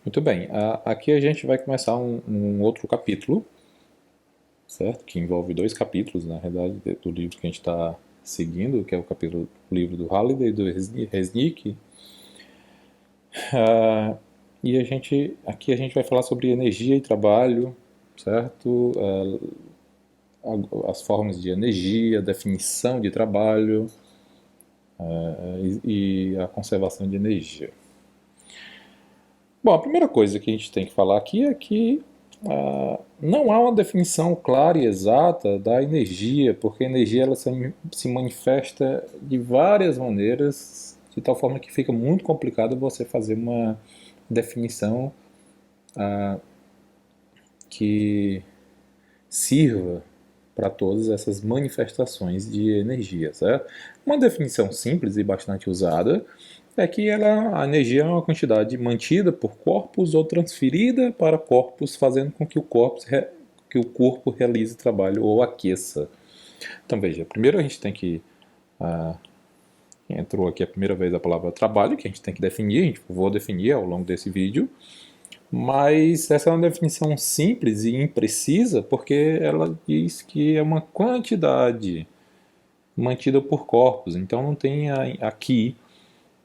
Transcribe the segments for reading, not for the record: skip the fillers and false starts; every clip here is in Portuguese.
Muito bem, aqui a gente vai começar um outro capítulo, certo? Que envolve dois capítulos, na realidade, do livro que a gente está seguindo, que é o livro do Halliday e do Resnick. E aqui a gente vai falar sobre energia e trabalho, certo? As formas de energia, definição de trabalho, e a conservação de energia. Bom, a primeira coisa que a gente tem que falar aqui é que não há uma definição clara e exata da energia, porque a energia ela se manifesta de várias maneiras, de tal forma que fica muito complicado você fazer uma definição que sirva para todas essas manifestações de energia, certo? Uma definição simples e bastante usada é que a energia é uma quantidade mantida por corpos ou transferida para corpos, fazendo com que que o corpo realize trabalho ou aqueça. Então veja, primeiro a gente tem que entrou aqui a primeira vez a palavra trabalho, que a gente tem que definir, vou definir ao longo desse vídeo, mas essa é uma definição simples e imprecisa porque ela diz que é uma quantidade mantida por corpos. Então não tem aqui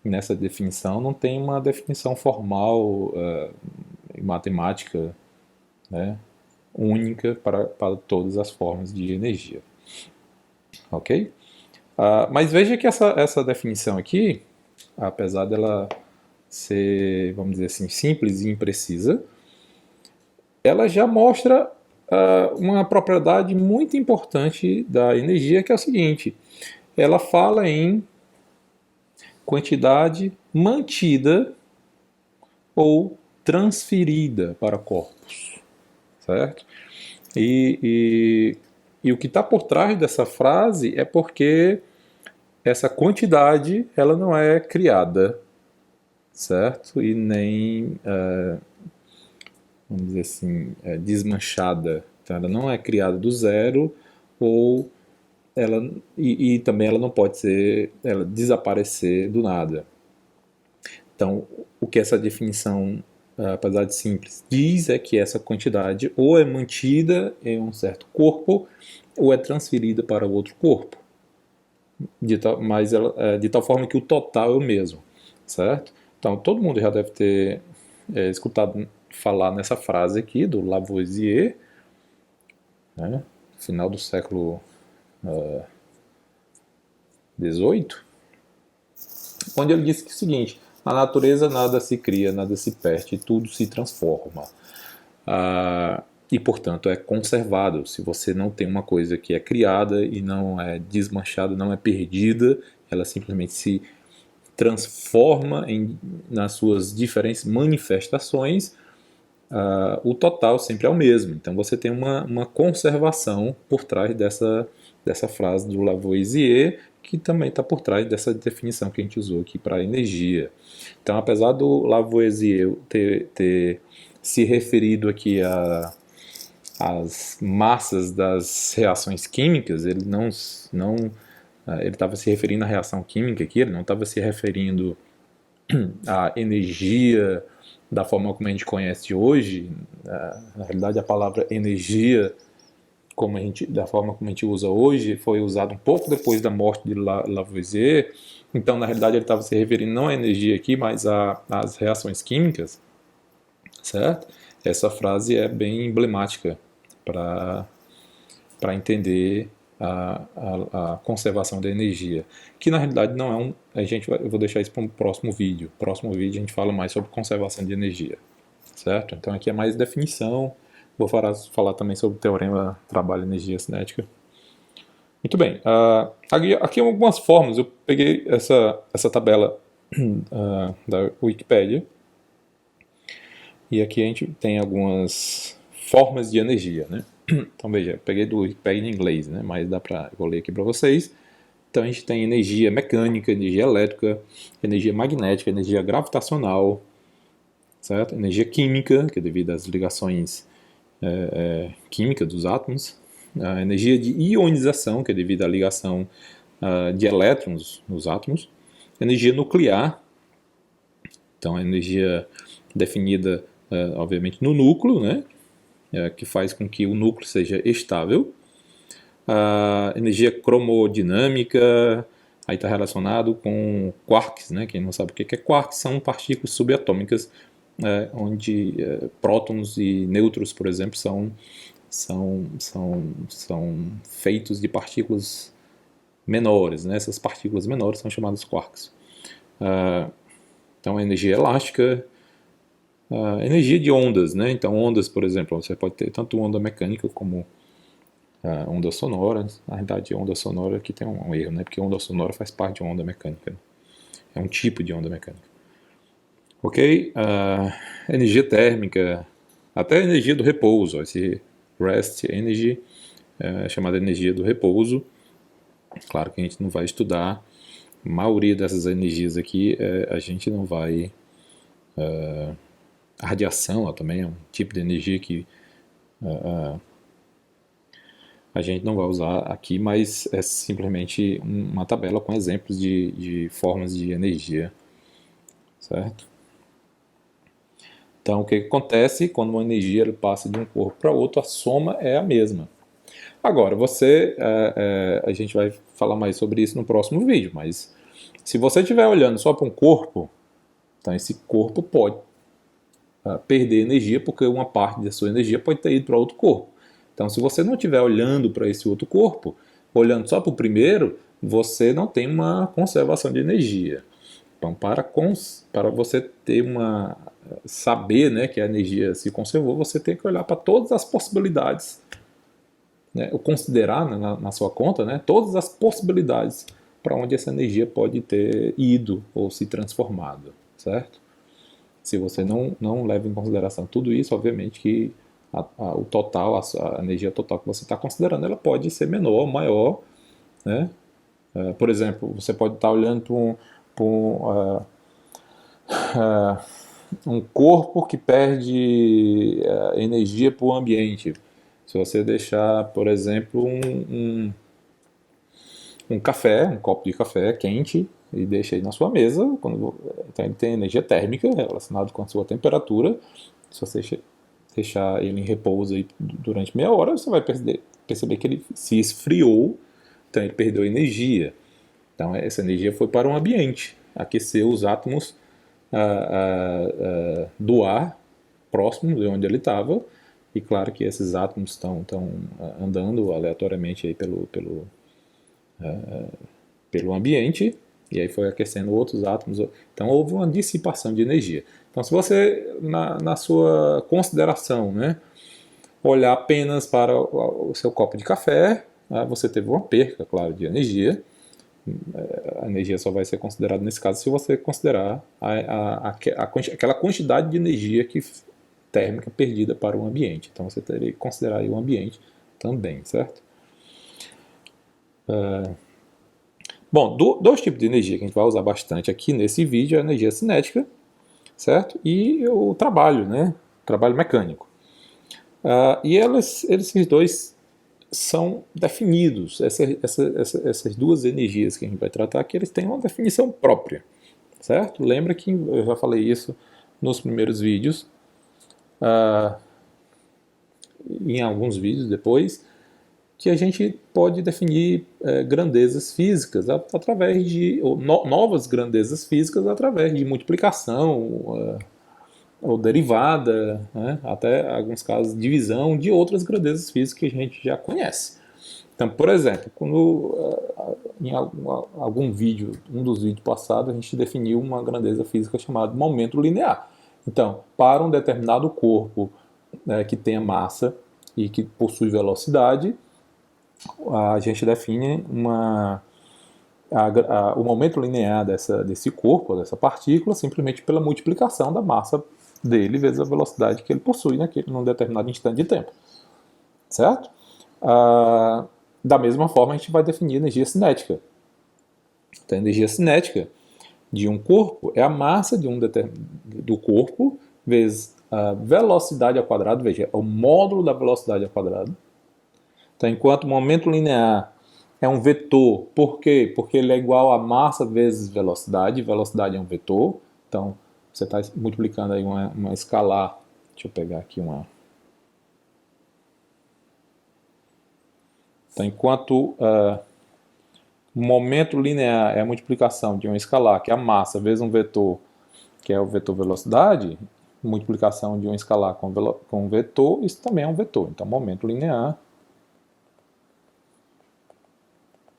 nessa definição não tem uma definição formal matemática, né, única para todas as formas de energia, ok? Mas veja que essa definição aqui, apesar dela ser, vamos dizer assim, simples e imprecisa, ela já mostra uma propriedade muito importante da energia, que é o seguinte: ela fala em quantidade mantida ou transferida para corpos, certo? E o que está por trás dessa frase é porque essa quantidade ela não é criada, certo? E nem, vamos dizer assim, desmanchada. Então, ela não é criada do zero ou e também ela não pode ela desaparecer do nada. Então, o que essa definição, apesar de simples, diz é que essa quantidade ou é mantida em um certo corpo ou é transferida para outro corpo, de tal forma que o total é o mesmo, certo? Então, todo mundo já deve ter escutado falar nessa frase aqui do Lavoisier, né, final do século XVIII, onde ele disse que é o seguinte: na natureza nada se cria, nada se perde, tudo se transforma. E, portanto, é conservado. Se você não tem uma coisa que é criada e não é desmanchada, não é perdida, ela simplesmente se transforma nas suas diferentes manifestações, o total sempre é o mesmo. Então você tem uma conservação por trás dessa frase do Lavoisier, que também está por trás dessa definição que a gente usou aqui para energia. Então, apesar do Lavoisier ter se referido aqui às massas das reações químicas, ele estava se referindo à reação química aqui, ele não estava se referindo à energia da forma como a gente conhece hoje. Na realidade, a palavra energia, da forma como a gente usa hoje, foi usada um pouco depois da morte de Lavoisier. Então, na realidade, ele estava se referindo não à energia aqui, mas às reações químicas, certo? Essa frase é bem emblemática para entender a conservação da energia, que na realidade não é eu vou deixar isso para um próximo vídeo. No próximo vídeo a gente fala mais sobre conservação de energia, certo? Então aqui é mais definição. Vou falar também sobre o teorema trabalho-energia cinética. Muito bem. Aqui algumas formas. Eu peguei essa tabela da Wikipedia e aqui a gente tem algumas formas de energia, né? Então veja, peguei do Wikipedia em inglês, né? Mas vou ler aqui para vocês. Então a gente tem energia mecânica, energia elétrica, energia magnética, energia gravitacional, certo? Energia química, que é devido às ligações químicas dos átomos, a energia de ionização, que é devido à ligação de elétrons nos átomos, energia nuclear, então a energia definida obviamente, no núcleo, né? Que faz com que o núcleo seja estável. A energia cromodinâmica, aí está relacionado com quarks, né? Quem não sabe o que é quarks, são partículas subatômicas, onde prótons e nêutrons, por exemplo, são feitos de partículas menores, né? Essas partículas menores são chamadas quarks. Então, a energia elástica, a energia de ondas, né? Então, ondas, por exemplo, você pode ter tanto onda mecânica como onda sonora. Na verdade, onda sonora aqui tem um erro, né? Porque onda sonora faz parte de uma onda mecânica, né? É um tipo de onda mecânica. Ok? Energia térmica, até a energia do repouso, esse rest energy, chamada energia do repouso. Claro que a gente não vai estudar a maioria dessas energias aqui, a gente não vai. A radiação também é um tipo de energia que a gente não vai usar aqui, mas é simplesmente uma tabela com exemplos de formas de energia, certo? Então, o que acontece quando uma energia passa de um corpo para outro, a soma é a mesma. Agora, a gente vai falar mais sobre isso no próximo vídeo, mas se você estiver olhando só para um corpo, então esse corpo pode perder energia, porque uma parte da sua energia pode ter ido para outro corpo. Então, se você não estiver olhando para esse outro corpo, olhando só para o primeiro, você não tem uma conservação de energia. Então, para você ter saber, né, que a energia se conservou, você tem que olhar para todas as possibilidades, né, ou considerar, né, na sua conta, né, todas as possibilidades para onde essa energia pode ter ido ou se transformado, certo? Se você não leva em consideração tudo isso, obviamente que o total, a energia total que você está considerando, ela pode ser menor ou maior, né? Por exemplo, você pode estar olhando um corpo que perde energia para o ambiente. Se você deixar, por exemplo, um café, um copo de café quente, e deixa aí na sua mesa, então ele tem energia térmica relacionada com a sua temperatura. Se você deixar ele em repouso aí durante meia hora, você vai perceber que ele se esfriou, então ele perdeu energia. Então essa energia foi para o ambiente, aqueceu os átomos do ar próximo de onde ele estava, e claro que esses átomos estão andando aleatoriamente aí pelo ambiente, e aí foi aquecendo outros átomos. Então houve uma dissipação de energia. Então, se você, na sua consideração, né, olhar apenas para o seu copo de café, você teve uma perca, claro, de energia. A energia só vai ser considerada nesse caso se você considerar aquela quantidade de energia térmica perdida para o ambiente. Então você teria que considerar aí o ambiente também, certo? Bom, dois tipos de energia que a gente vai usar bastante aqui nesse vídeo é a energia cinética, certo? E o trabalho, né? Trabalho mecânico. E esses dois são definidos. Essas duas energias que a gente vai tratar aqui, eles têm uma definição própria, certo? Lembra que eu já falei isso nos primeiros vídeos, em alguns vídeos depois, que a gente pode definir grandezas físicas através novas grandezas físicas através de multiplicação ou derivada, né? Até alguns casos divisão de outras grandezas físicas que a gente já conhece. Então, por exemplo, em algum vídeo, um dos vídeos passados, a gente definiu uma grandeza física chamada momento linear. Então, para um determinado corpo que tenha massa e que possui velocidade, a gente define o momento linear desse corpo, dessa partícula, simplesmente pela multiplicação da massa dele vezes a velocidade que ele possui num determinado instante de tempo. Certo? Da mesma forma, a gente vai definir energia cinética. Então, a energia cinética de um corpo é a massa do corpo vezes a velocidade ao quadrado, veja, é o módulo da velocidade ao quadrado. Então, enquanto o momento linear é um vetor, por quê? Porque ele é igual a massa vezes velocidade é um vetor, então você está multiplicando aí uma escalar Deixa eu pegar aqui uma. Então, enquanto o momento linear é a multiplicação de um escalar, que é a massa, vezes um vetor, que é o vetor velocidade, multiplicação de um escalar com um vetor, isso também é um vetor. Então, momento linear,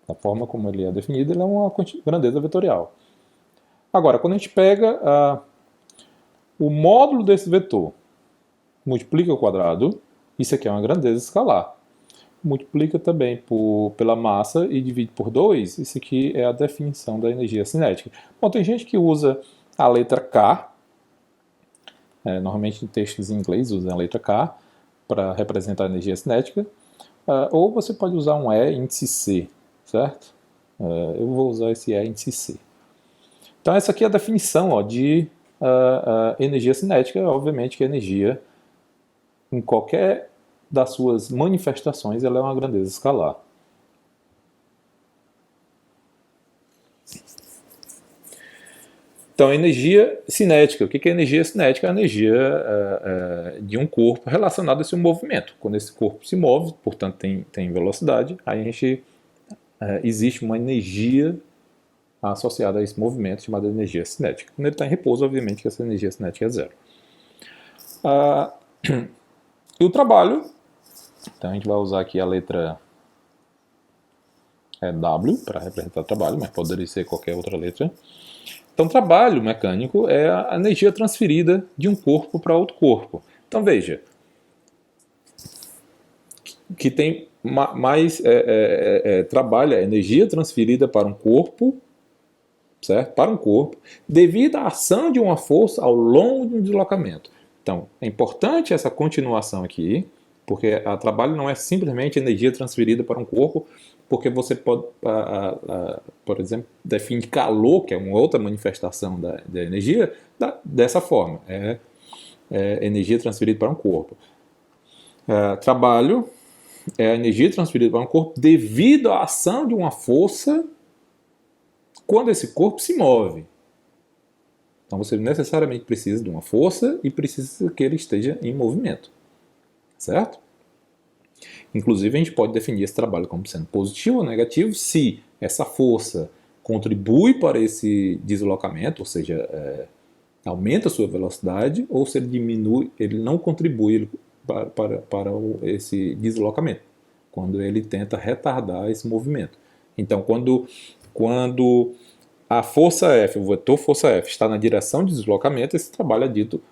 da forma como ele é definido, ele é uma grandeza vetorial. Agora, quando a gente pega o módulo desse vetor, multiplica ao quadrado, isso aqui é uma grandeza escalar. Multiplica também pela massa e divide por 2, isso aqui é a definição da energia cinética. Bom, tem gente que usa a letra K, normalmente em textos em inglês usam a letra K para representar a energia cinética, ou você pode usar um E índice C, certo? Eu vou usar esse E índice C. Então essa aqui é a definição de energia cinética, obviamente que a energia em qualquer das suas manifestações, ela é uma grandeza escalar. Então, energia cinética. O que é energia cinética? A energia de um corpo relacionada a esse movimento. Quando esse corpo se move, portanto tem velocidade, aí existe uma energia associada a esse movimento chamada energia cinética. Quando ele está em repouso, obviamente que essa energia cinética é zero. E o trabalho, então a gente vai usar aqui a letra W para representar o trabalho, mas poderia ser qualquer outra letra. Então, trabalho mecânico é a energia transferida de um corpo para outro corpo. Então, veja, que tem mais trabalho, é energia transferida para um corpo, certo? Para um corpo, devido à ação de uma força ao longo de um deslocamento. Então, é importante essa continuação aqui, porque o trabalho não é simplesmente energia transferida para um corpo, porque você pode, por exemplo, definir calor, que é uma outra manifestação da energia, dessa forma. É energia transferida para um corpo. Trabalho é a energia transferida para um corpo devido à ação de uma força quando esse corpo se move. Então você necessariamente precisa de uma força e precisa que ele esteja em movimento. Certo? Inclusive, a gente pode definir esse trabalho como sendo positivo ou negativo se essa força contribui para esse deslocamento, ou seja, aumenta a sua velocidade, ou se ele diminui, ele não contribui para esse deslocamento, quando ele tenta retardar esse movimento. Então, quando a força F, o vetor força F, está na direção de deslocamento, esse trabalho é dito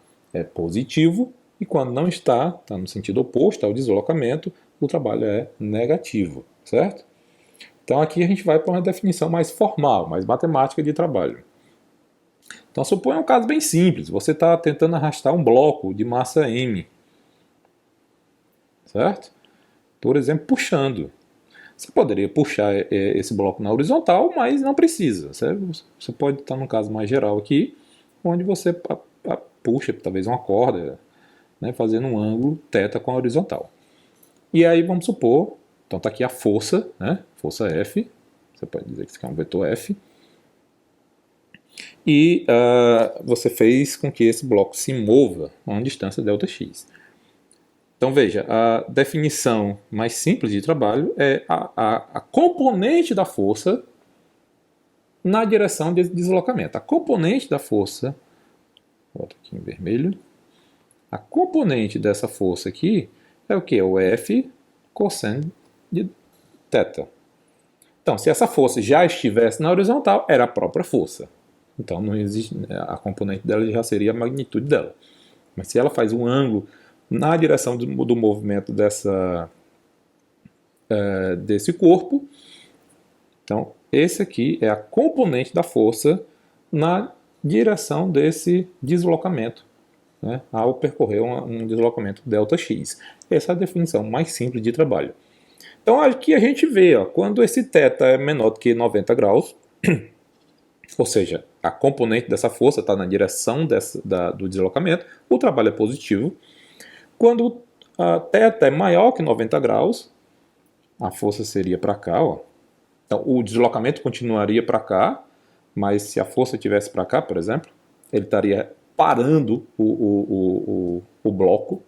positivo, e quando não está no sentido oposto ao deslocamento, o trabalho é negativo, certo? Então aqui a gente vai para uma definição mais formal, mais matemática de trabalho. Então suponha um caso bem simples, você está tentando arrastar um bloco de massa M, certo? Por exemplo, puxando. Você poderia puxar esse bloco na horizontal, mas não precisa. Você pode estar num caso mais geral aqui, onde você puxa talvez uma corda, né, fazendo um ângulo θ com a horizontal. E aí vamos supor, então está aqui a força, né, força F, você pode dizer que isso aqui é um vetor F, e você fez com que esse bloco se mova a uma distância Δx. Então veja, a definição mais simples de trabalho é a componente da força na direção de deslocamento. A componente da força, bota aqui em vermelho, a componente dessa força aqui é o que? O F cosseno de θ. Então, se essa força já estivesse na horizontal, era a própria força. Então, não existe, a componente dela já seria a magnitude dela. Mas se ela faz um ângulo na direção do movimento desse corpo, então, esse aqui é a componente da força na direção desse deslocamento, né, ao percorrer um deslocamento Δx. Essa é a definição mais simples de trabalho. Então aqui a gente vê, quando esse θ é menor do que 90 graus, ou seja, a componente dessa força está na direção do deslocamento, o trabalho é positivo. Quando a θ é maior que 90 graus, a força seria para cá. Então o deslocamento continuaria para cá, mas se a força estivesse para cá, por exemplo, ele estaria parando o o bloco,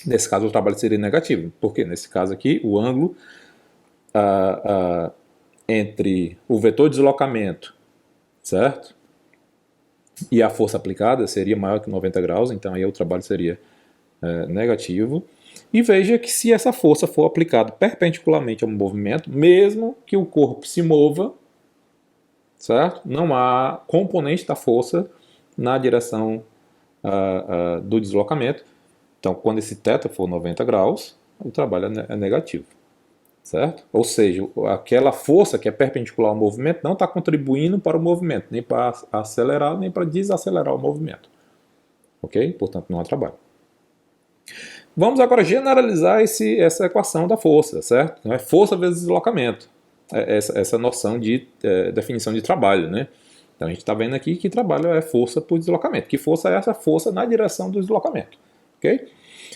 nesse caso o trabalho seria negativo. Porque nesse caso aqui, o ângulo entre o vetor de deslocamento, certo? E a força aplicada seria maior que 90 graus, então aí o trabalho seria negativo. E veja que se essa força for aplicada perpendicularmente ao movimento, mesmo que o corpo se mova, certo? Não há componente da força na direção do deslocamento. Então, quando esse θ for 90 graus, o trabalho é negativo, certo? Ou seja, aquela força que é perpendicular ao movimento não está contribuindo para o movimento, nem para acelerar, nem para desacelerar o movimento. Ok? Portanto, não há trabalho. Vamos agora generalizar essa equação da força, certo? Então, é força vezes deslocamento. Essa noção de definição de trabalho, né? Então a gente está vendo aqui que trabalho é força por deslocamento. Que força é essa? Força na direção do deslocamento. Ok?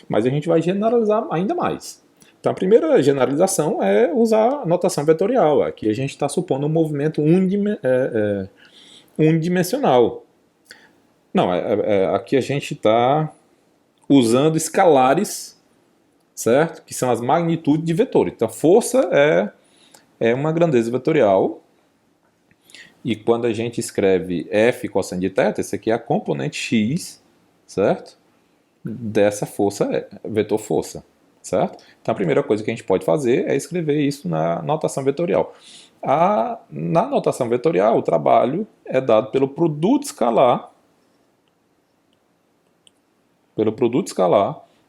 Mas a gente vai generalizar ainda mais. Então a primeira generalização é usar a notação vetorial. Aqui a gente está supondo um movimento unidimensional. Não, aqui a gente está usando escalares, certo? Que são as magnitudes de vetor. Então, força é uma grandeza vetorial. E quando a gente escreve F cosseno de θ, esse aqui é a componente x, certo? Dessa força, vetor força, certo? Então, a primeira coisa que a gente pode fazer é escrever isso na notação vetorial. Na notação vetorial, o trabalho é dado pelo produto escalar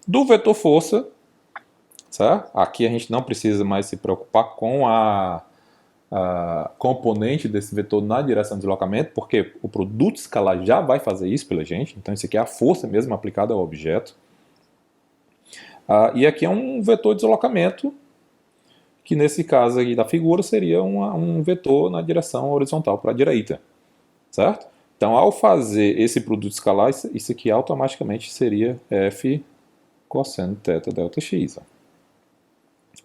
do vetor força, certo? Aqui a gente não precisa mais se preocupar com a componente desse vetor na direção de deslocamento, porque o produto escalar já vai fazer isso pela gente. Então isso aqui é a força mesmo aplicada ao objeto. E aqui é um vetor de deslocamento, que nesse caso aqui da figura seria um vetor na direção horizontal para a direita, certo? Então, ao fazer esse produto escalar, isso aqui automaticamente seria F cosseno θ delta x.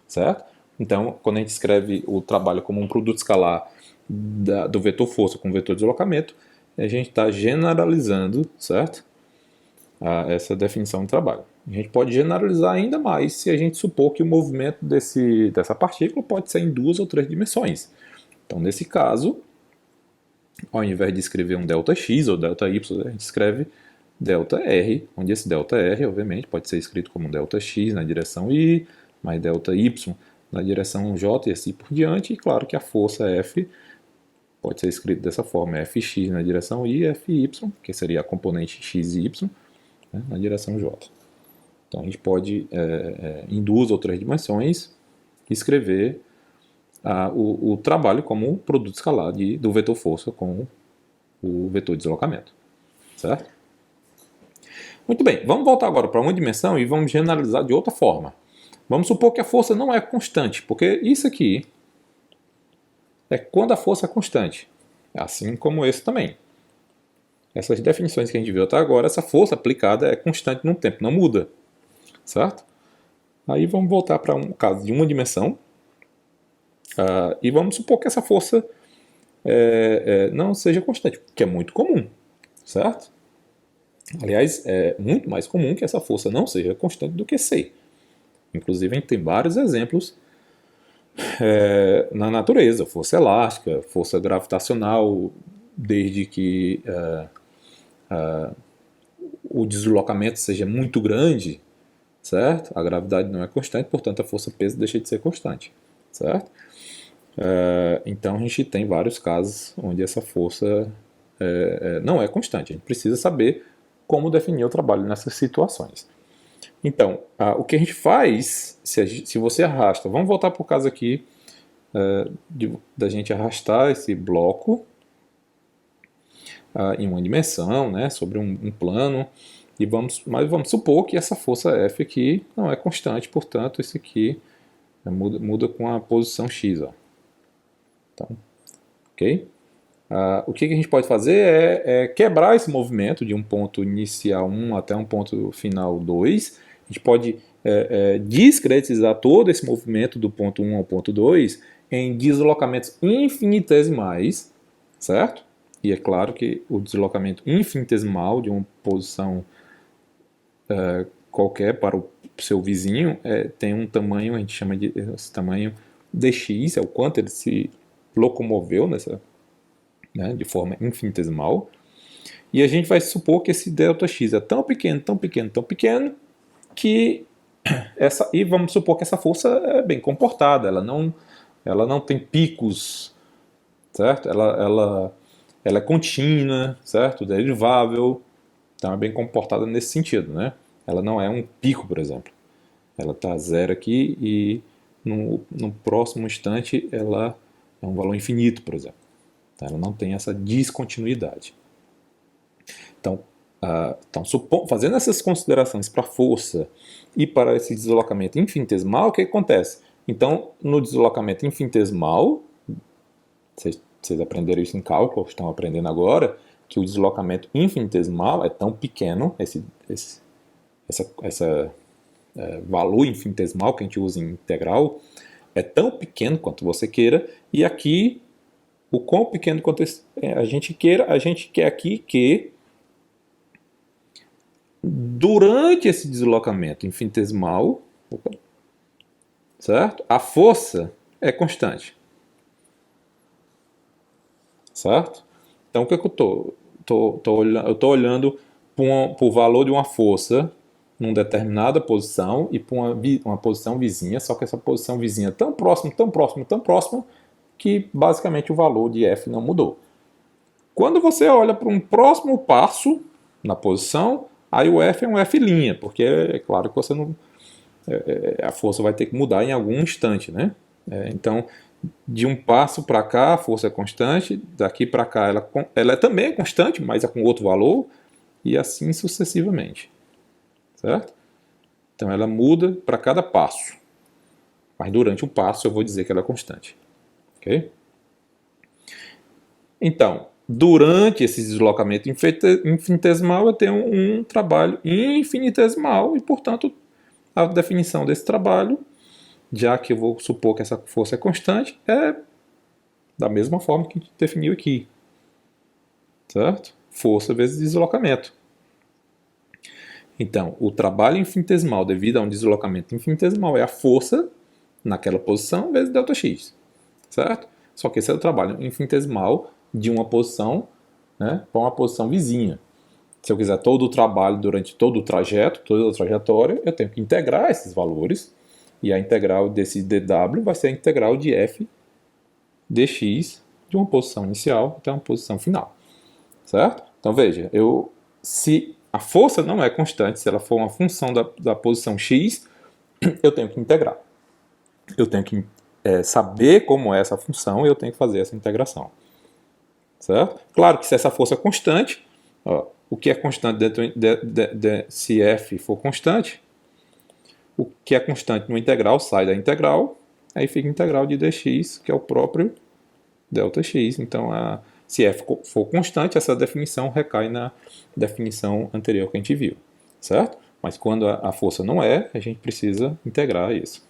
Certo? Então, quando a gente escreve o trabalho como um produto escalar do vetor força com o vetor deslocamento, a gente está generalizando, certo? Essa definição de trabalho. A gente pode generalizar ainda mais se a gente supor que o movimento dessa partícula pode ser em 2 ou 3 dimensões. Então, nesse caso, ao invés de escrever um ΔX ou ΔY, a gente escreve ΔR, onde esse ΔR, obviamente, pode ser escrito como ΔX na direção Y, mais ΔY na direção J e assim por diante. E claro que a força F pode ser escrito dessa forma, Fx na direção Y e Fy, que seria a componente x e y, né, na direção J. Então a gente pode, em 2 ou 3 dimensões, escrever o trabalho como um produto escalar do vetor força com o vetor de deslocamento. Certo? Muito bem, vamos voltar agora para uma dimensão e vamos generalizar de outra forma. Vamos supor que a força não é constante, porque isso aqui é quando a força é constante, assim como esse também. Essas definições que a gente viu até agora, essa força aplicada é constante no tempo, não muda. Certo? Aí vamos voltar para um caso de uma dimensão, e vamos supor que essa força não seja constante, que é muito comum, certo? Aliás, é muito mais comum que essa força não seja constante do que ser. Inclusive, a gente tem vários exemplos na natureza, força elástica, força gravitacional, desde que o deslocamento seja muito grande, certo? A gravidade não é constante, portanto a força-peso deixa de ser constante, certo? Então a gente tem vários casos onde essa força não é constante. A gente precisa saber como definir o trabalho nessas situações. Então, o que a gente faz, se você arrasta, vamos voltar para o caso aqui da gente arrastar esse bloco em uma dimensão, né, sobre um plano, mas vamos supor que essa força F aqui não é constante, portanto, isso aqui muda com a posição x. Ó. Então, ok? O que a gente pode fazer é quebrar esse movimento de um ponto inicial 1 até um ponto final 2. A gente pode discretizar todo esse movimento do ponto 1 ao ponto 2 em deslocamentos infinitesimais, certo? E é claro que o deslocamento infinitesimal de uma posição qualquer para o seu vizinho tem um tamanho, a gente chama de esse tamanho dx, é o quanto ele se locomoveu né, de forma infinitesimal. E a gente vai supor que esse ΔX é tão pequeno, tão pequeno, tão pequeno, que e vamos supor que essa força é bem comportada, ela não tem picos, certo? Ela é contínua, certo? Derivável, então é bem comportada nesse sentido, né? Ela não é um pico, por exemplo. Ela está zero aqui e no próximo instante ela é um valor infinito, por exemplo. Então, ela não tem essa descontinuidade. Então, fazendo essas considerações para a força e para esse deslocamento infinitesimal, o que acontece? Então, no deslocamento infinitesimal, vocês aprenderam isso em cálculo, estão aprendendo agora, que o deslocamento infinitesimal é tão pequeno, esse valor infinitesimal que a gente usa em integral, é tão pequeno quanto você queira, e aqui, o quão pequeno quanto a gente queira, a gente quer aqui que durante esse deslocamento infinitesimal, certo? A força é constante. Certo? Então, o que, é que eu estou olhando? Eu estou olhando para o valor de uma força numa determinada posição e para uma posição vizinha, só que essa posição vizinha é tão próxima, tão próxima, tão próxima, que basicamente o valor de F não mudou. Quando você olha para um próximo passo na posição, aí o F é um F', porque é claro que você não, a força vai ter que mudar em algum instante, né? Então, de um passo para cá a força é constante, daqui para cá ela também é constante, mas é com outro valor, e assim sucessivamente. Certo? Então ela muda para cada passo, mas durante o passo eu vou dizer que ela é constante. Ok? Então, durante esse deslocamento infinitesimal eu tenho um trabalho infinitesimal e, portanto, a definição desse trabalho, já que eu vou supor que essa força é constante, é da mesma forma que a gente definiu aqui. Certo? Força vezes deslocamento. Então, o trabalho infinitesimal devido a um deslocamento infinitesimal é a força naquela posição vezes ΔX. Certo? Só que esse é o trabalho infinitesimal de uma posição, né, para uma posição vizinha. Se eu quiser todo o trabalho durante todo o trajeto, toda a trajetória, eu tenho que integrar esses valores. E a integral desse dw vai ser a integral de f dx de uma posição inicial até uma posição final. Certo? Então veja, se a força não é constante, se ela for uma função da posição x, eu tenho que integrar. Eu tenho que saber como é essa função e eu tenho que fazer essa integração. Certo? Claro que se essa força é constante, o que é constante se f for constante, o que é constante no integral sai da integral, aí fica a integral de dx, que é o próprio ΔX. Então, se f for constante, essa definição recai na definição anterior que a gente viu. Certo? Mas quando a força não é, a gente precisa integrar isso.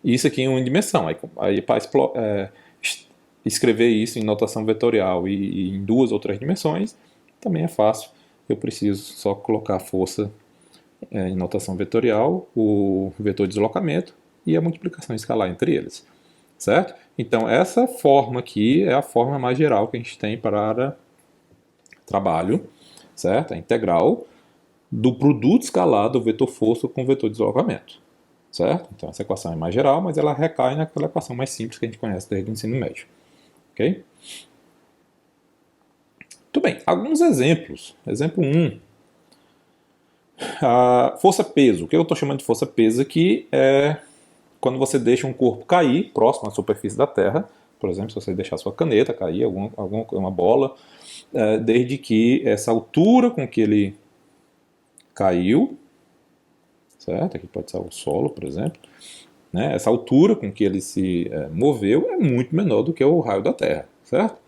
Isso aqui em uma dimensão. Aí para escrever isso em notação vetorial e em duas ou três dimensões, também é fácil. Eu preciso só colocar a força em notação vetorial, o vetor de deslocamento e a multiplicação escalar entre eles. Certo? Então, essa forma aqui é a forma mais geral que a gente tem para trabalho, certo? A integral do produto escalar do vetor força com o vetor de deslocamento. Certo? Então, essa equação é mais geral, mas ela recai naquela equação mais simples que a gente conhece desde o ensino médio. Ok? Muito bem, alguns exemplos. Exemplo 1. A força-peso. O que eu estou chamando de força-peso aqui é quando você deixa um corpo cair próximo à superfície da Terra. Por exemplo, se você deixar sua caneta cair, uma bola, desde que essa altura com que ele caiu, certo? Aqui pode ser o solo, por exemplo. Né? Essa altura com que ele se moveu é muito menor do que o raio da Terra, certo?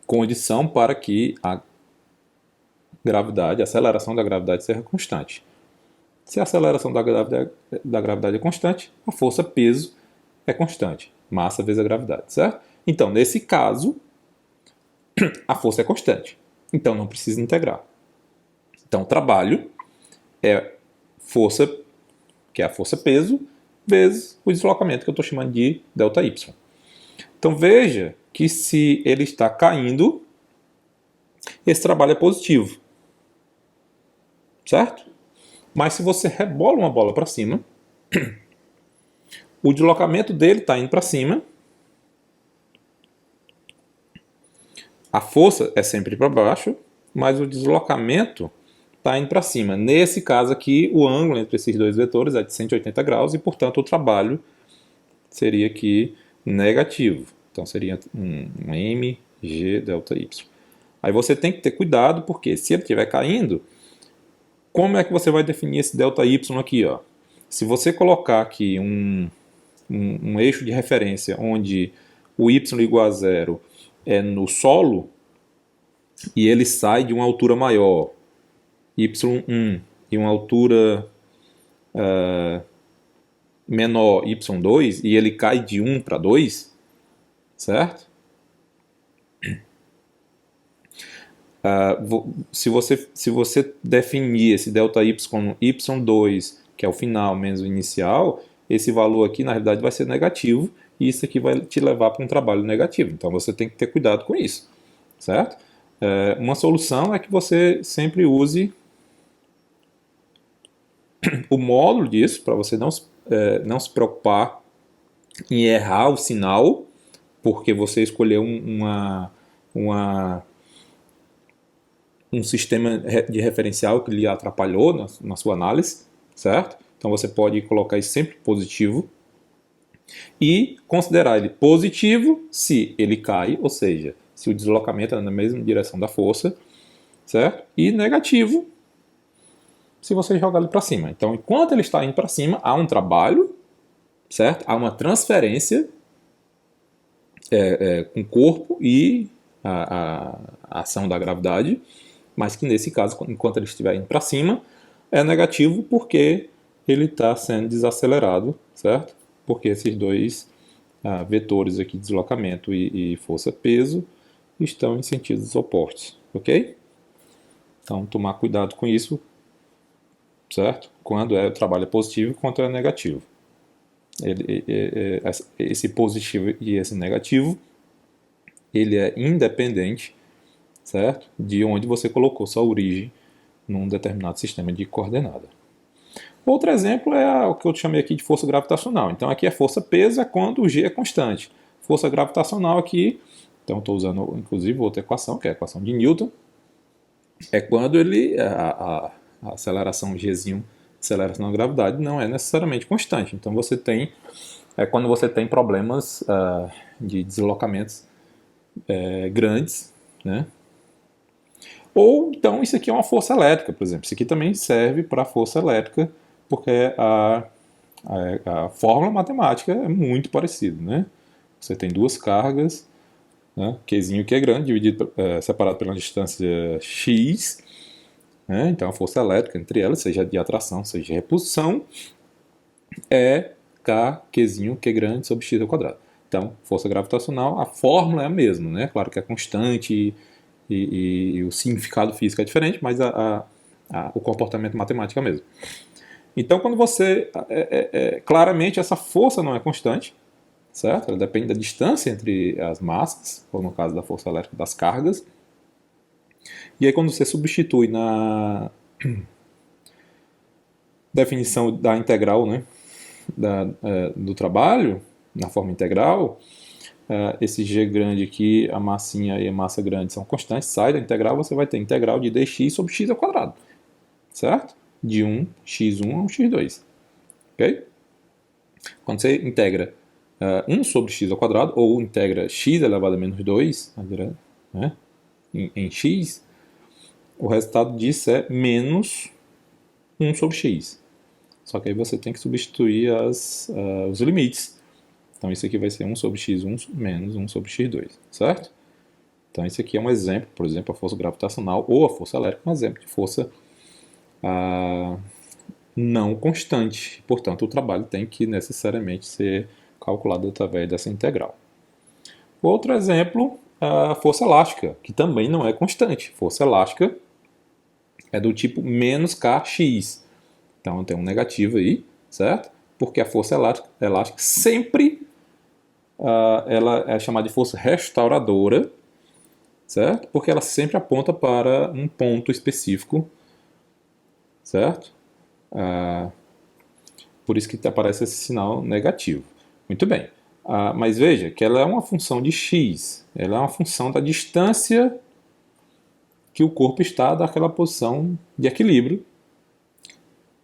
Condição para que a aceleração da gravidade seja constante. Se a aceleração da gravidade é constante, a força-peso é constante. Massa vezes a gravidade, certo? Então, nesse caso, a força é constante. Então, não precisa integrar. Então, trabalho é força, que é a força peso, vezes o deslocamento, que eu estou chamando de ΔY. Então, veja que se ele está caindo, esse trabalho é positivo. Certo? Mas se você rebola uma bola para cima, o deslocamento dele está indo para cima, a força é sempre para baixo, mas o deslocamento está indo para cima. Nesse caso aqui, o ângulo entre esses dois vetores é de 180 graus e, portanto, o trabalho seria aqui negativo. Então, seria um mg ΔY. Aí você tem que ter cuidado, porque se ele estiver caindo, como é que você vai definir esse ΔY aqui? Ó? Se você colocar aqui um eixo de referência onde o y igual a zero é no solo e ele sai de uma altura maior, y1, e uma altura menor, y2, e ele cai de 1 para 2, certo? Se você definir esse ΔY como y2, que é o final menos o inicial, esse valor aqui na realidade vai ser negativo e isso aqui vai te levar para um trabalho negativo. Então você tem que ter cuidado com isso, certo? Uma solução é que você sempre use o módulo disso para você não se preocupar em errar o sinal porque você escolheu um sistema de referencial que lhe atrapalhou na sua análise, certo? Então você pode colocar isso sempre positivo e considerar ele positivo se ele cai, ou seja, se o deslocamento é na mesma direção da força, certo? E negativo se você jogar ele para cima. Então, enquanto ele está indo para cima, há um trabalho, certo? Há uma transferência com o corpo e a ação da gravidade, mas que nesse caso, enquanto ele estiver indo para cima, é negativo porque ele está sendo desacelerado, certo? Porque esses dois vetores aqui, deslocamento e força-peso, estão em sentidos opostos, ok? Então, tomar cuidado com isso, certo? Quando o trabalho é positivo e quando é negativo. Esse positivo e esse negativo, ele é independente, certo? De onde você colocou sua origem num determinado sistema de coordenada. Outro exemplo é o que eu chamei aqui de força gravitacional. Então aqui a força-peso é quando o G é constante. Força gravitacional aqui, então estou usando inclusive outra equação, que é a equação de Newton, é quando a aceleração Gzinho, aceleração da gravidade, não é necessariamente constante. Então você tem, quando você tem problemas de deslocamentos grandes, né? Ou então isso aqui é uma força elétrica, por exemplo. Isso aqui também serve para força elétrica, porque a fórmula matemática é muito parecida, né? Você tem duas cargas, né? Qzinho que é grande, dividido, separado pela distância x, né? Então a força elétrica entre elas, seja de atração, seja de repulsão, é Qzinho que é grande sobre x ao quadrado. Então, força gravitacional, a fórmula é a mesma, né? Claro que é constante e o significado físico é diferente, mas o comportamento matemático é o mesmo. Então, quando você... claramente, essa força não é constante, certo? Ela depende da distância entre as massas, ou no caso da força elétrica, das cargas. E aí, quando você substitui na definição da integral, né, do trabalho, na forma integral, esse G grande aqui, a massinha e a massa grande são constantes, sai da integral, você vai ter integral de dx sobre x ao quadrado, certo? De 1 x1 a 1 x2, ok? Quando você integra 1 sobre x ao quadrado, ou integra x elevado a menos 2, né, em x, o resultado disso é menos 1 sobre x. Só que aí você tem que substituir os limites. Então isso aqui vai ser 1 sobre x1 menos 1 sobre x2, certo? Então isso aqui é um exemplo, por exemplo, a força gravitacional ou a força elétrica, um exemplo de força não constante. Portanto, o trabalho tem que necessariamente ser calculado através dessa integral. Outro exemplo, a força elástica, que também não é constante. Força elástica é do tipo menos kx. Então tem um negativo aí, certo? Porque a força elástica sempre ela é chamada de força restauradora, certo? Porque ela sempre aponta para um ponto específico, certo? Por isso que aparece esse sinal negativo. Muito bem. Mas veja que ela é uma função de x, ela é uma função da distância que o corpo está daquela posição de equilíbrio.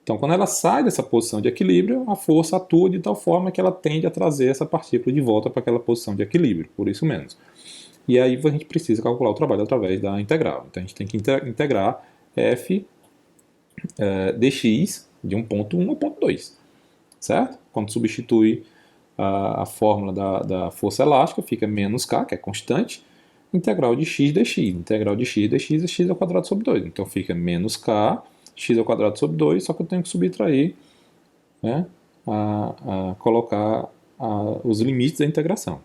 Então, quando ela sai dessa posição de equilíbrio, a força atua de tal forma que ela tende a trazer essa partícula de volta para aquela posição de equilíbrio, por isso menos. E aí a gente precisa calcular o trabalho através da integral. Então, a gente tem que integrar f dx de um ponto 1 ao ponto 2, certo? Quando substitui a fórmula da força elástica, fica menos k, que é constante, integral de x dx. Integral de x dx é x ao quadrado sobre 2. Então fica menos k, x ao quadrado sobre 2, só que eu tenho que subtrair, né, colocar os limites da integração.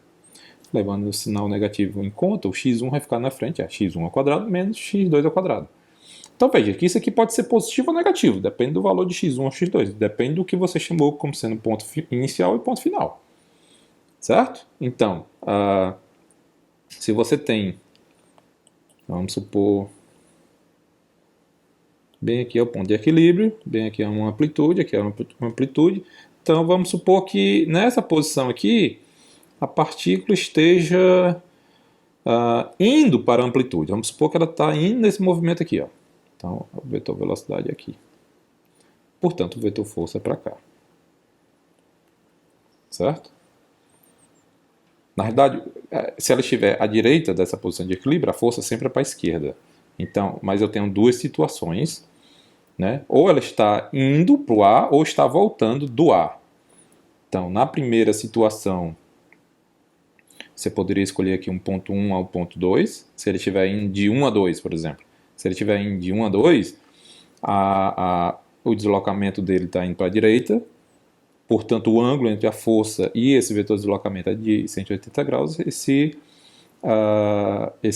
Levando o sinal negativo em conta, o x1 vai ficar na frente, é x1 ao quadrado menos x2 ao quadrado. Então veja que isso aqui pode ser positivo ou negativo, depende do valor de x1 ou x2, depende do que você chamou como sendo ponto inicial e ponto final. Certo? Então, se você tem, vamos supor, bem aqui é o ponto de equilíbrio, bem aqui é uma amplitude, aqui é uma amplitude. Então vamos supor que nessa posição aqui, a partícula esteja indo para a amplitude. Vamos supor que ela está indo nesse movimento aqui. Ó. Então, o vetor velocidade é aqui. Portanto, o vetor força é para cá. Certo? Na realidade, se ela estiver à direita dessa posição de equilíbrio, a força sempre é para a esquerda. Então, mas eu tenho duas situações, né? Ou ela está indo para o A ou está voltando do A. Então, na primeira situação, você poderia escolher aqui um ponto 1 ao ponto 2, se ele estiver indo de 1 a 2, por exemplo. Se ele estiver indo de 1 a 2, o deslocamento dele está indo para a direita, portanto o ângulo entre a força e esse vetor de deslocamento é de 180 graus, esse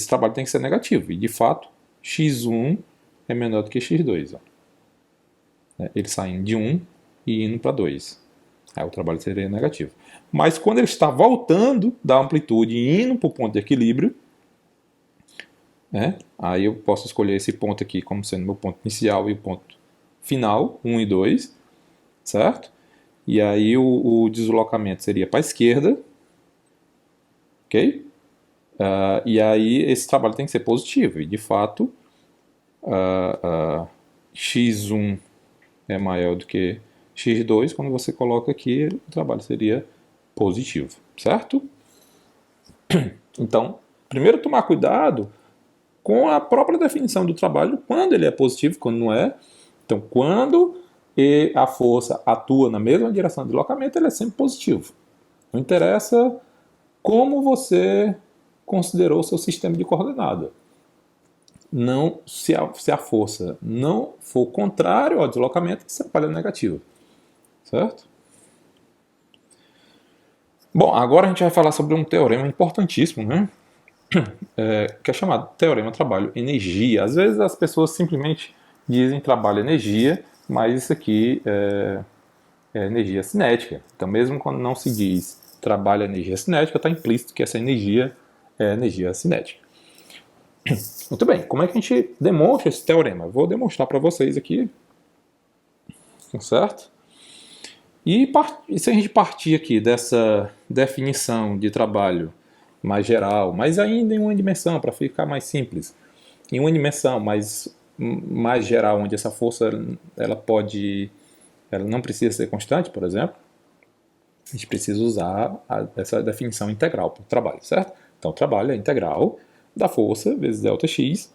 trabalho tem que ser negativo. E de fato, x1 é menor do que x2. Ó. Ele saindo de 1 e indo para 2. Aí o trabalho seria negativo. Mas quando ele está voltando da amplitude e indo para o ponto de equilíbrio, né, aí eu posso escolher esse ponto aqui como sendo meu ponto inicial e o ponto final, 1 e 2, certo? E aí o deslocamento seria para a esquerda, ok? E aí esse trabalho tem que ser positivo, e de fato x1 é maior do que x2, quando você coloca aqui, o trabalho seria positivo, certo? Então, primeiro tomar cuidado com a própria definição do trabalho, quando ele é positivo, quando não é. Então, quando a força atua na mesma direção de deslocamento, ele é sempre positivo. Não interessa como você considerou o seu sistema de coordenada. Não, se a força não for contrário ao deslocamento, esse trabalho é negativo. Certo? Bom, agora a gente vai falar sobre um teorema importantíssimo, né? Que é chamado teorema trabalho-energia. Às vezes as pessoas simplesmente dizem trabalho-energia, mas isso aqui é energia cinética. Então, mesmo quando não se diz trabalho-energia cinética, está implícito que essa energia é energia cinética. Muito bem, como é que a gente demonstra esse teorema? Vou demonstrar para vocês aqui, certo? E se a gente partir aqui dessa definição de trabalho mais geral, mas ainda em uma dimensão, para ficar mais simples, em uma dimensão mais geral, onde essa força ela não precisa ser constante, por exemplo, a gente precisa usar essa definição integral para o trabalho, certo? Então, o trabalho é integral da força vezes delta x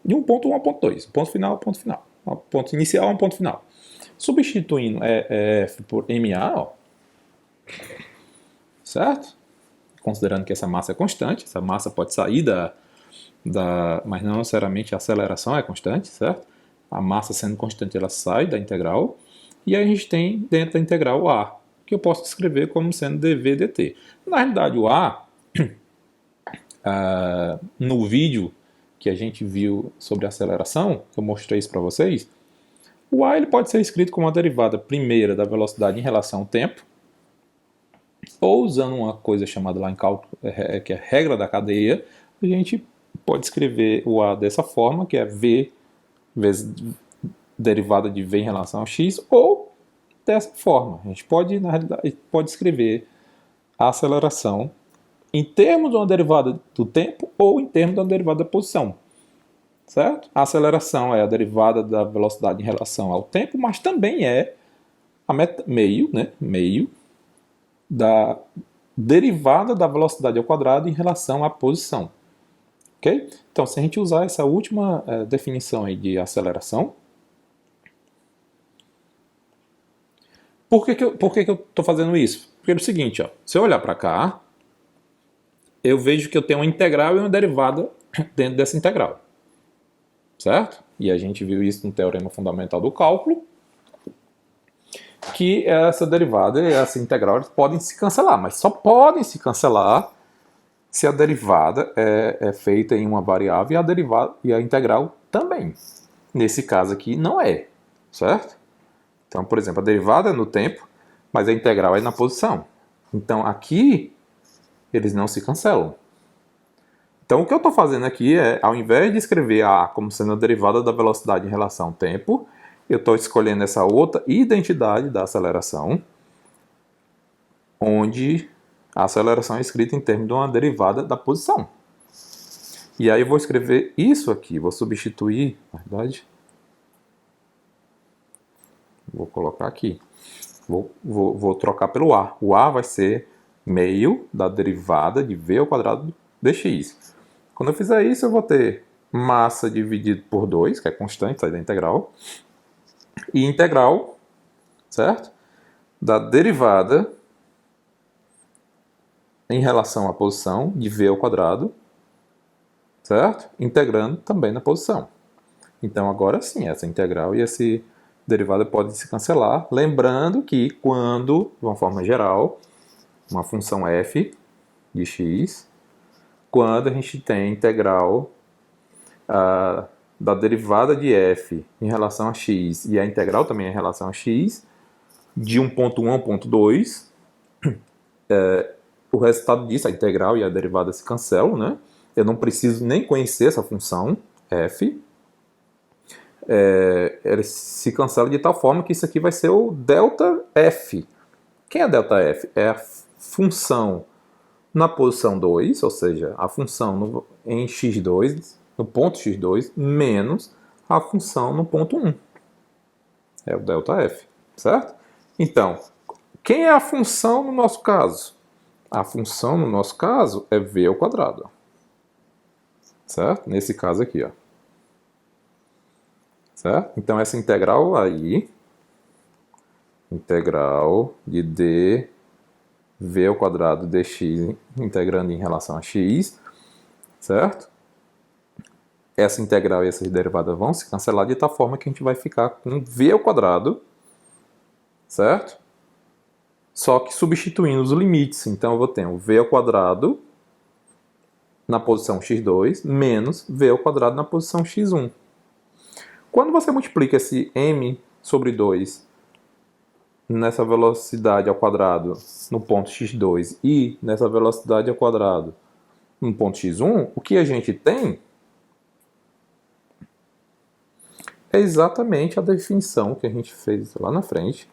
de um ponto 1 ao ponto 2, ponto final, ponto final, ponto inicial a um ponto final. Substituindo F por MA, ó, certo? Considerando que essa massa é constante, essa massa pode sair mas não necessariamente a aceleração é constante, certo? A massa sendo constante, ela sai da integral, e aí a gente tem dentro da integral A, que eu posso escrever como sendo dv dt. Na realidade, o A, no vídeo que a gente viu sobre aceleração, eu mostrei isso para vocês, o A ele pode ser escrito como a derivada primeira da velocidade em relação ao tempo, ou usando uma coisa chamada lá em cálculo, que é a regra da cadeia, a gente pode escrever o A dessa forma, que é V vezes derivada de V em relação a X, ou dessa forma. A gente pode, na realidade, pode escrever a aceleração em termos de uma derivada do tempo ou em termos de uma derivada da posição. Certo? A aceleração é a derivada da velocidade em relação ao tempo, mas também é meio da derivada da velocidade ao quadrado em relação à posição. Okay? Então, se a gente usar essa última definição aí de aceleração, por que eu estou fazendo isso? Porque é o seguinte, ó, se eu olhar para cá, eu vejo que eu tenho uma integral e uma derivada dentro dessa integral. Certo? E a gente viu isso no teorema fundamental do cálculo, que essa derivada e essa integral podem se cancelar, mas só podem se cancelar se a derivada é feita em uma variável e a derivada e a integral também. Nesse caso aqui não é, certo? Então, por exemplo, a derivada é no tempo, mas a integral é na posição. Então aqui eles não se cancelam. Então o que eu estou fazendo aqui é, ao invés de escrever A como sendo a derivada da velocidade em relação ao tempo, eu estou escolhendo essa outra identidade da aceleração, onde a aceleração é escrita em termos de uma derivada da posição. E aí eu vou escrever isso aqui, vou substituir, na verdade, vou colocar aqui, vou trocar pelo A. O A vai ser meio da derivada de V ao quadrado dx. Quando eu fizer isso, eu vou ter massa dividido por 2, que é constante, sai da integral, e integral, certo? Da derivada em relação à posição de V ao quadrado, certo? Integrando também na posição. Então agora sim, essa integral e essa derivada podem se cancelar, lembrando que quando, de uma forma geral, uma função f de x, quando a gente tem integral da derivada de f em relação a x e a integral também em relação a x, de 1.1 a 1.2, o resultado disso, a integral e a derivada se cancelam, né? Eu não preciso nem conhecer essa função f. Ele se cancela de tal forma que isso aqui vai ser o ΔF. Quem é ΔF? É a função na posição 2, ou seja, a função em x2, no ponto x2, menos a função no ponto 1. É o ΔF, certo? Então, quem é a função no nosso caso? A função no nosso caso é v ao quadrado. Certo? Nesse caso aqui, ó. Certo? Então essa integral aí, integral de dv ao quadrado dx, integrando em relação a x, certo? Essa integral e essas derivadas vão se cancelar de tal forma que a gente vai ficar com v ao quadrado, certo? Só que substituindo os limites. Então eu vou ter o v ao quadrado na posição x2 menos v ao quadrado na posição x1. Quando você multiplica esse m sobre 2 nessa velocidade ao quadrado no ponto x2 e nessa velocidade ao quadrado no ponto x1, o que a gente tem é exatamente a definição que a gente fez lá na frente,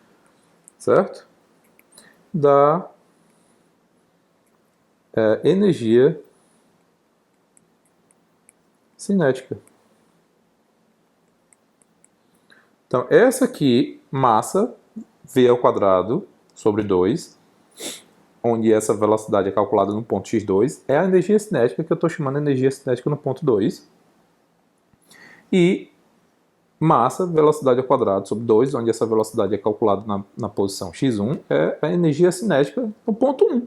certo? Da energia cinética. Então, essa aqui, massa, v ao quadrado sobre 2, onde essa velocidade é calculada no ponto x2, é a energia cinética que eu estou chamando de energia cinética no ponto 2. E massa, velocidade ao quadrado sobre 2, onde essa velocidade é calculada na posição x1, é a energia cinética no ponto 1.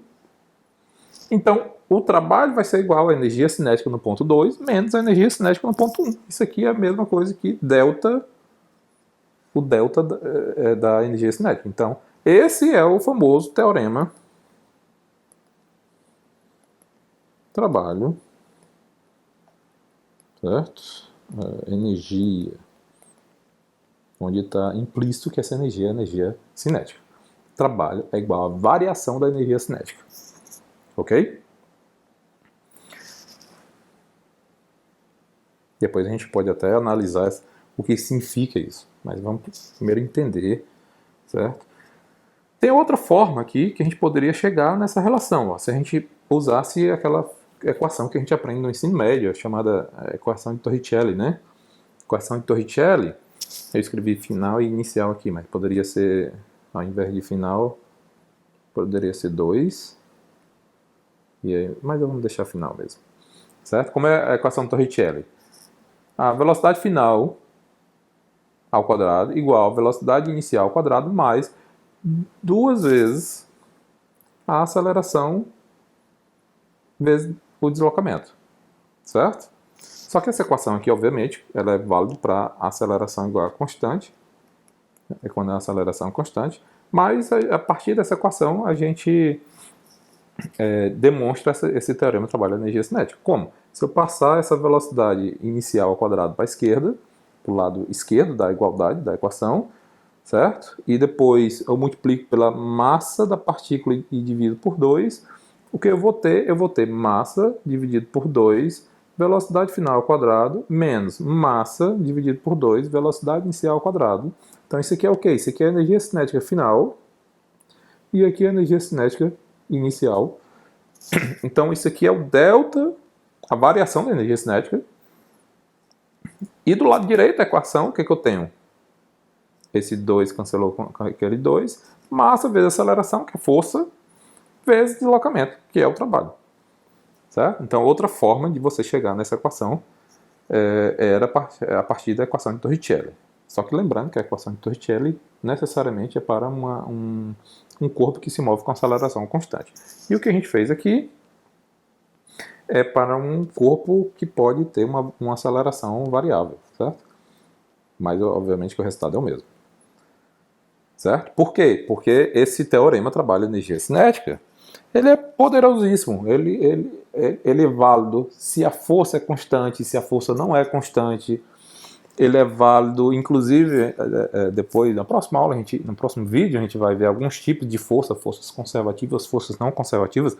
Então, o trabalho vai ser igual à energia cinética no ponto 2 menos a energia cinética no ponto 1. Isso aqui é a mesma coisa que o delta da energia cinética. Então, esse é o famoso teorema certo? Energia, onde está implícito que essa energia é energia cinética. Trabalho é igual à variação da energia cinética. Ok? Depois a gente pode até analisar o que significa isso. Mas vamos primeiro entender, certo? Tem outra forma aqui que a gente poderia chegar nessa relação. Ó, se a gente usasse aquela equação que a gente aprende no ensino médio, chamada equação de Torricelli, né? Equação de Torricelli, eu escrevi final e inicial aqui, mas poderia ser, ao invés de final, poderia ser 2. Mas vamos deixar final mesmo. Certo? Como é a equação de Torricelli? A velocidade final ao quadrado igual a velocidade inicial ao quadrado mais 2 vezes a aceleração vezes o deslocamento. Certo? Só que essa equação aqui, obviamente, ela é válida para aceleração igual a constante, é quando a aceleração é constante, mas a partir dessa equação a gente demonstra esse teorema do trabalho de energia cinética. Como? Se eu passar essa velocidade inicial ao quadrado para a esquerda, para o lado esquerdo da igualdade, da equação, certo? E depois eu multiplico pela massa da partícula e divido por 2, o que eu vou ter? Eu vou ter massa dividido por 2, velocidade final ao quadrado, menos massa dividido por 2, velocidade inicial ao quadrado. Então isso aqui é o quê? Isso aqui é a energia cinética final, e aqui é a energia cinética inicial. Então isso aqui é o delta, a variação da energia cinética. E do lado direito da equação, o que eu tenho? Esse 2 cancelou com aquele 2. Massa vezes aceleração, que é força, vezes deslocamento, que é o trabalho. Certo? Então outra forma de você chegar nessa equação era a partir da equação de Torricelli. Só que lembrando que a equação de Torricelli necessariamente é para um corpo que se move com aceleração constante. E o que a gente fez aqui é para um corpo que pode ter uma aceleração variável, certo? Mas obviamente que o resultado é o mesmo. Certo? Por quê? Porque esse teorema trabalha energia cinética. Ele é poderosíssimo, ele é válido se a força é constante, se a força não é constante. Ele é válido, inclusive, depois, na próxima aula, no próximo vídeo, a gente vai ver alguns tipos de força, forças conservativas, forças não conservativas.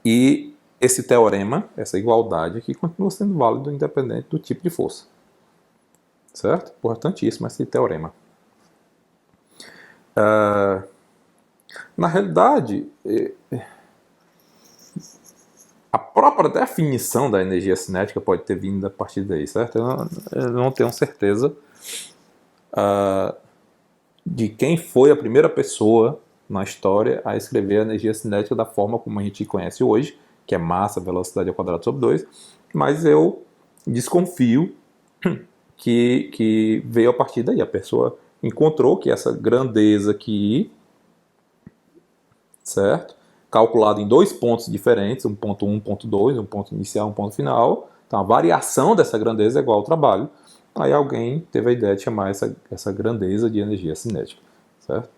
E esse teorema, essa igualdade aqui, continua sendo válido independente do tipo de força. Certo? Importantíssimo esse teorema. Na realidade, a própria definição da energia cinética pode ter vindo a partir daí, certo? Eu não tenho certeza de quem foi a primeira pessoa na história a escrever a energia cinética da forma como a gente conhece hoje, que é massa, velocidade ao quadrado sobre 2, mas eu desconfio que veio a partir daí. A pessoa encontrou que essa grandeza aqui, certo? Calculado em 2 pontos diferentes, um ponto 1, um ponto 2, um ponto inicial, um ponto final. Então a variação dessa grandeza é igual ao trabalho. Aí alguém teve a ideia de chamar essa grandeza de energia cinética, certo?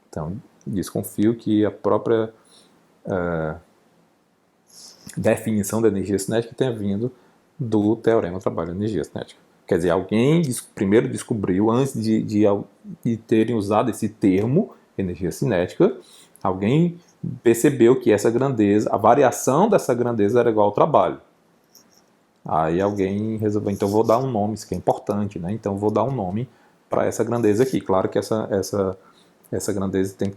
Então desconfio que a própria definição da energia cinética tenha vindo do teorema do trabalho de energia cinética. Quer dizer, alguém primeiro descobriu, antes de terem usado esse termo, energia cinética, alguém percebeu que essa grandeza, a variação dessa grandeza era igual ao trabalho. Aí alguém resolveu, então vou dar um nome, isso que é importante, né? Então vou dar um nome para essa grandeza aqui. Claro que essa grandeza tem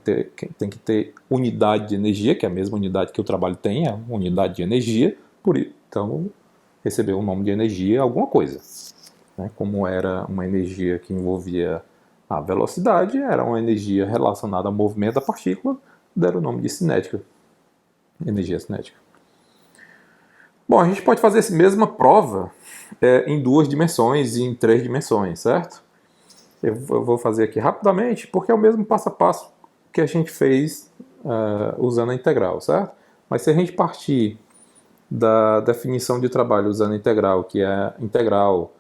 que ter unidade de energia, que é a mesma unidade que o trabalho tem, é unidade de energia, então recebeu o nome de energia alguma coisa. Né? Como era uma energia que envolvia a velocidade, era uma energia relacionada ao movimento da partícula, deram o nome de cinética, energia cinética. Bom, a gente pode fazer essa mesma prova em 2 dimensões e em 3 dimensões, certo? Eu vou fazer aqui rapidamente, porque é o mesmo passo a passo que a gente fez usando a integral, certo? Mas se a gente partir da definição de trabalho usando a integral, que é a integral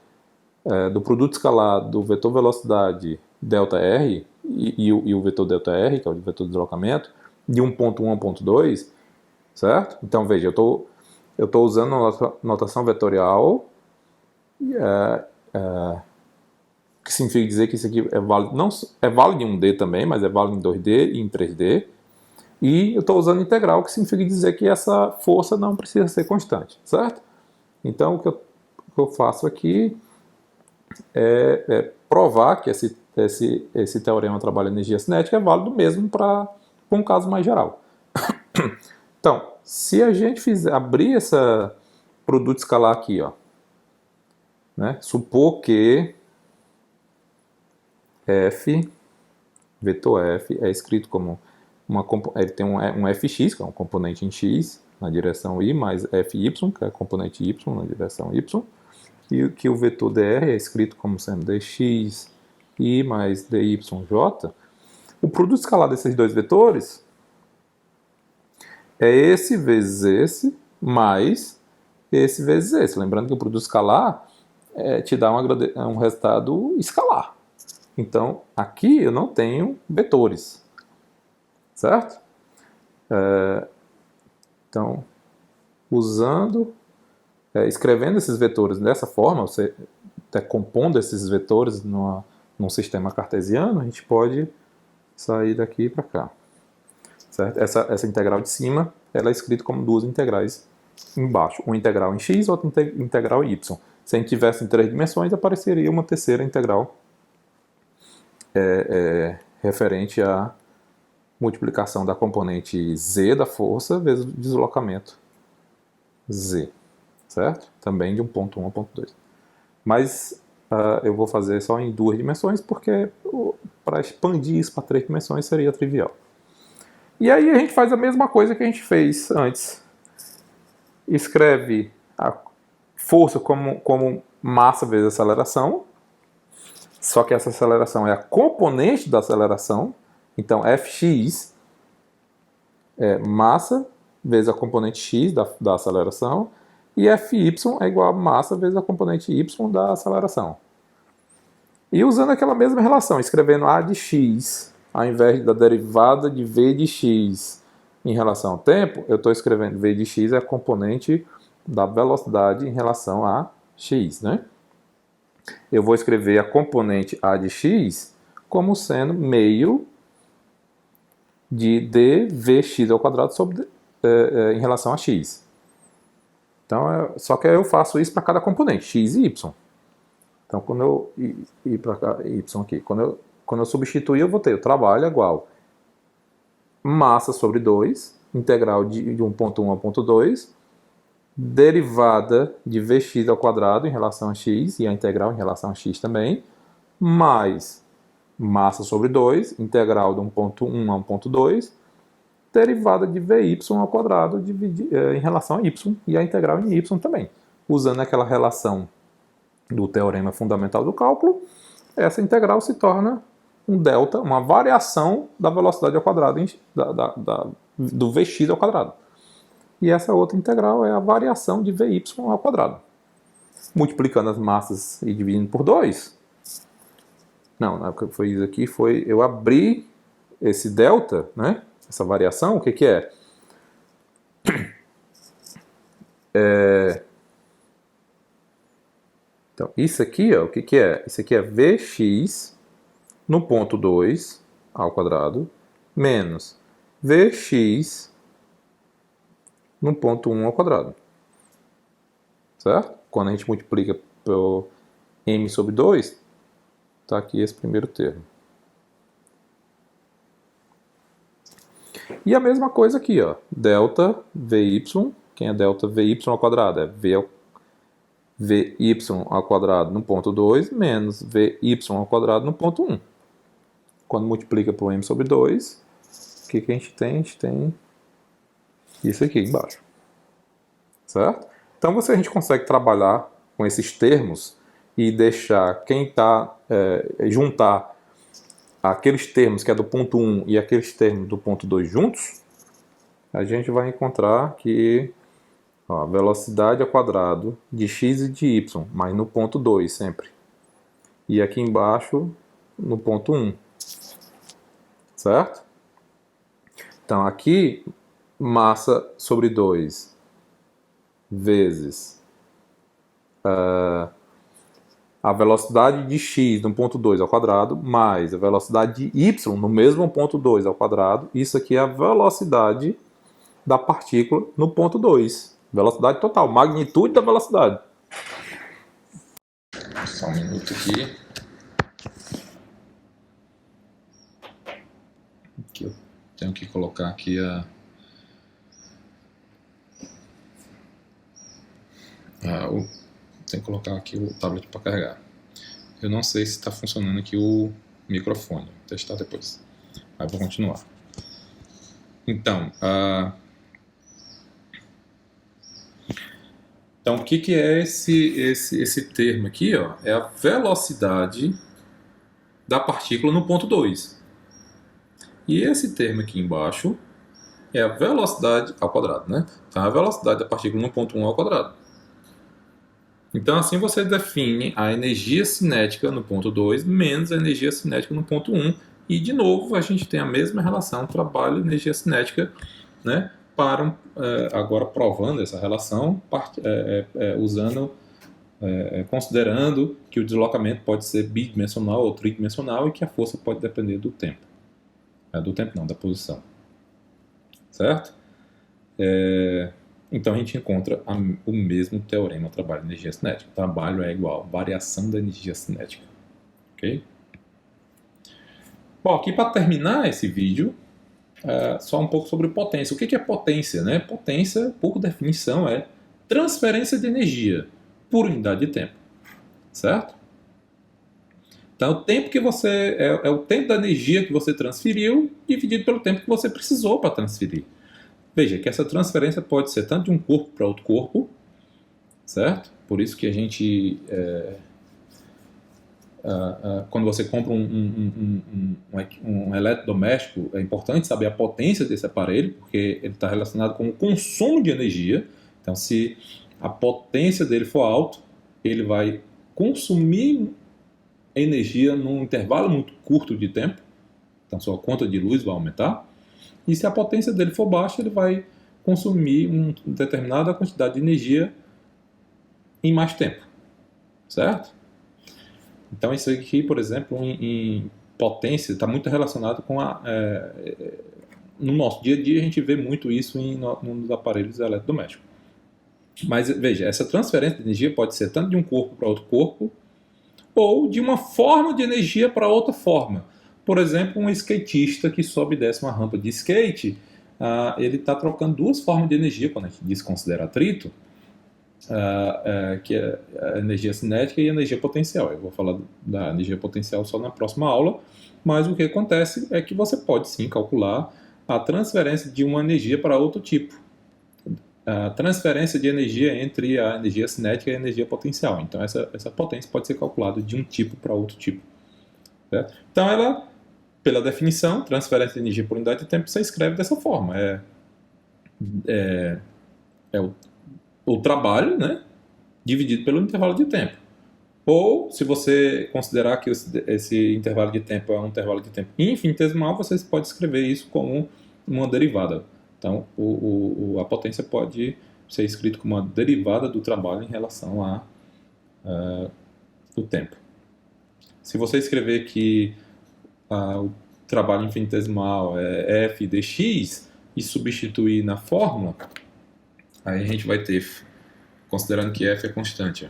do produto escalar do vetor velocidade ΔR e o vetor ΔR, que é o vetor de deslocamento, de um ponto 1 a um ponto 2, certo? Então, veja, eu estou eu estou usando notação vetorial, que significa dizer que isso aqui é válido, não é válido em 1D também, mas é válido em 2D e em 3D. E eu estou usando integral, que significa dizer que essa força não precisa ser constante, certo? Então, o que eu faço aqui é provar que esse teorema trabalha energia cinética é válido mesmo para um caso mais geral. Então, se a gente abrir esse produto escalar aqui, ó, né, supor que f, vetor f, é escrito como ele tem um fx, que é um componente em x, na direção y, mais fy, que é componente y na direção y, e que o vetor dr é escrito como sendo dx y mais dyj. O produto escalar desses dois vetores é esse vezes esse, mais esse vezes esse. Lembrando que o produto escalar te dá um resultado escalar. Então, aqui eu não tenho vetores, certo? Então, escrevendo esses vetores dessa forma, você decompondo esses vetores num sistema cartesiano, a gente pode sair daqui para cá. Certo? Essa integral de cima ela é escrita como duas integrais embaixo. Uma integral em x, outra integral em y. Se a gente tivesse em 3 dimensões, apareceria uma terceira integral referente à multiplicação da componente z da força vezes o deslocamento z. Certo? Também de um ponto 1 ao ponto 2. Mas eu vou fazer só em 2 dimensões, porque para expandir isso para 3 dimensões seria trivial. E aí a gente faz a mesma coisa que a gente fez antes. Escreve a força como massa vezes aceleração, só que essa aceleração é a componente da aceleração. Então, Fx é massa vezes a componente x da aceleração, e Fy é igual a massa vezes a componente y da aceleração. E usando aquela mesma relação, escrevendo a de x ao invés da derivada de v de x em relação ao tempo, eu estou escrevendo v de x é a componente da velocidade em relação a x, né? Eu vou escrever a componente a de x como sendo meio de dvx ao quadrado em relação a x. Então, só que eu faço isso para cada componente, x e y. Então, quando eu ir para cá, y aqui, quando eu substituir, eu vou ter o trabalho igual massa sobre 2, integral de 1.1 ao ponto 2, derivada de vx ao quadrado em relação a x, e a integral em relação a x também, mais massa sobre 2, integral de 1.1 a 1.2, derivada de vy ao quadrado em relação a y, e a integral em y também. Usando aquela relação do teorema fundamental do cálculo, essa integral se torna um delta, uma variação da velocidade ao quadrado, do vx ao quadrado. E essa outra integral é a variação de vy ao quadrado. Multiplicando as massas e dividindo por 2. Não, na época que foi isso aqui, eu abri esse delta, né? Essa variação, o que é? Então, isso aqui, ó, o que é? Isso aqui é Vx no ponto 2 ao quadrado menos Vx no ponto 1 ao quadrado. Certo? Quando a gente multiplica pelo m sobre 2, está aqui esse primeiro termo. E a mesma coisa aqui, ó, delta Vy, quem é delta Vy ao quadrado? É Vy ao quadrado no ponto 2 menos Vy ao quadrado no ponto 1. Quando multiplica por m sobre 2, o que a gente tem? A gente tem isso aqui embaixo. Certo? Então, a gente consegue trabalhar com esses termos e deixar juntar aqueles termos que é do ponto 1 e aqueles termos do ponto 2 juntos, a gente vai encontrar que a velocidade ao quadrado de x e de y, mas no ponto 2 sempre. E aqui embaixo, no ponto 1. Certo? Então, aqui, massa sobre 2 vezes a velocidade de x no ponto 2 ao quadrado mais a velocidade de y no mesmo ponto 2 ao quadrado. Isso aqui é a velocidade da partícula no ponto 2. Velocidade total, magnitude da velocidade. Só um minuto aqui. Eu tenho que colocar aqui tenho que colocar aqui o tablet para carregar. Eu não sei se está funcionando aqui o microfone. Vou testar depois. Mas vou continuar. Então, o que é esse termo aqui? Ó? É a velocidade da partícula no ponto 2. E esse termo aqui embaixo é a velocidade ao quadrado, né? Então, a velocidade da partícula no ponto 1 ao quadrado. Então, assim você define a energia cinética no ponto 2 menos a energia cinética no ponto 1. E, de novo, a gente tem a mesma relação trabalho e energia cinética, né? Agora provando essa relação, considerando que o deslocamento pode ser bidimensional ou tridimensional e que a força pode depender do tempo. Do tempo não, da posição. Certo? Então a gente encontra o mesmo teorema trabalho de energia cinética. Trabalho é igual a variação da energia cinética. Ok? Bom, aqui para terminar esse vídeo, só um pouco sobre potência. O que é potência? Né? Potência, por definição, é transferência de energia por unidade de tempo. Certo? Então, o tempo que você é o tempo da energia que você transferiu dividido pelo tempo que você precisou para transferir. Veja que essa transferência pode ser tanto de um corpo para outro corpo, certo? Por isso que a gente, quando você compra um eletrodoméstico, é importante saber a potência desse aparelho, porque ele está relacionado com o consumo de energia. Então, se a potência dele for alta, ele vai consumir energia num intervalo muito curto de tempo. Então, sua conta de luz vai aumentar. E se a potência dele for baixa, ele vai consumir uma determinada quantidade de energia em mais tempo. Certo? Então, isso aqui, por exemplo, em potência, está muito relacionado com no nosso dia a dia, a gente vê muito isso nos aparelhos eletrodomésticos. Mas, veja, essa transferência de energia pode ser tanto de um corpo para outro corpo, ou de uma forma de energia para outra forma. Por exemplo, um skatista que sobe e desce uma rampa de skate, ele está trocando duas formas de energia, quando a gente desconsidera atrito, que é a energia cinética e a energia potencial. Eu vou falar da energia potencial só na próxima aula, mas o que acontece é que você pode sim calcular a transferência de uma energia para outro tipo. A transferência de energia entre a energia cinética e a energia potencial. Então, essa potência pode ser calculada de um tipo para outro tipo. Certo? Então, ela, pela definição, transferência de energia por unidade de tempo, você escreve dessa forma. O trabalho, né, dividido pelo intervalo de tempo. Ou, se você considerar que esse intervalo de tempo é um intervalo de tempo infinitesimal, você pode escrever isso como uma derivada. Então, a potência pode ser escrita como uma derivada do trabalho em relação ao tempo. Se você escrever que o trabalho infinitesimal é f dx e substituir na fórmula, aí a gente vai ter, considerando que f é constante.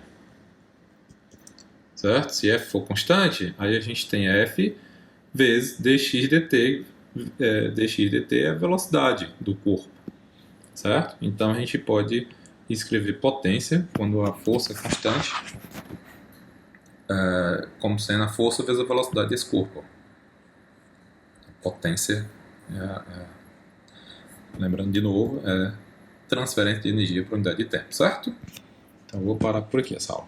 Certo? Se f for constante, aí a gente tem f vezes dx dt. Dx dt é a velocidade do corpo, certo? Então a gente pode escrever potência quando a força é constante, como sendo a força vezes a velocidade desse corpo. Potência, lembrando de novo, é transferência de energia para unidade de tempo, certo? Então eu vou parar por aqui essa aula.